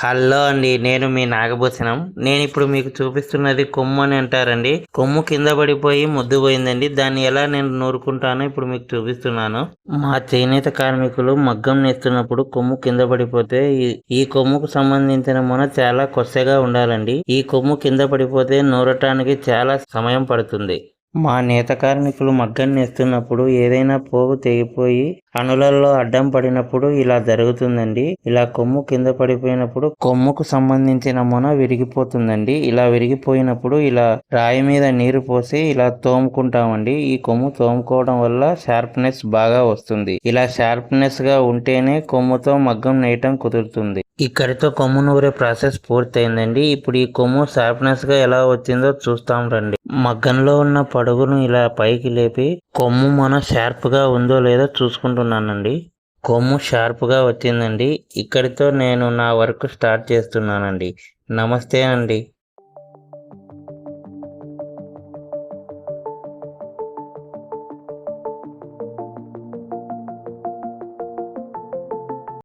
Hello అండి, నేను మీ నాగభూషణం. నేను ఇప్పుడు మీకు చూపిస్తున్నది కొమ్ము అని అంటారండి. కొమ్ము కింద పడిపోయి ముద్దుపోయిందండి. దాన్ని ఎలా నేను నూరుకుంటానో ఇప్పుడు మీకు చూపిస్తున్నాను. మా చేనేత కార్మికులు మగ్గం నేస్తున్నప్పుడు కొమ్ము కింద పడిపోతే ఈ కొమ్ముకు సంబంధించిన మొన చాలా కొత్తగా ఉండాలండి. ఈ కొమ్ము కింద పడిపోతే నూరటానికి చాలా సమయం పడుతుంది. మా నేత కార్మికులు మగ్గం నేస్తున్నప్పుడు ఏదైనా పోగు తెగిపోయి అణులలో అడ్డం పడినప్పుడు ఇలా జరుగుతుందండి. ఇలా కొమ్ము కింద పడిపోయినప్పుడు కొమ్ముకు సంబంధించిన మొన విరిగిపోతుందండి. ఇలా విరిగిపోయినప్పుడు ఇలా రాయి మీద నీరు పోసి ఇలా తోముకుంటామండి. ఈ కొమ్ము తోముకోవడం వల్ల షార్ప్నెస్ బాగా వస్తుంది. ఇలా షార్ప్నెస్ గా ఉంటేనే కొమ్ముతో మగ్గం నేయటం కుదురుతుంది. ఇక్కడితో కొమ్ము నూరే ప్రాసెస్ పూర్తయిందండి. ఇప్పుడు ఈ కొమ్ము షార్ప్నెస్ గా ఎలా వచ్చిందో చూస్తాం రండి. మగ్గంలో ఉన్న పడుగును ఇలా పైకి లేపి కొమ్ము మన షార్ప్ గా ఉందో లేదో చూసుకుంటున్నానండి. కొమ్ము షార్ప్ గా వచ్చిందండి. ఇక్కడితో నేను నా వర్క్ స్టార్ట్ చేస్తున్నానండి. నమస్తే అండి.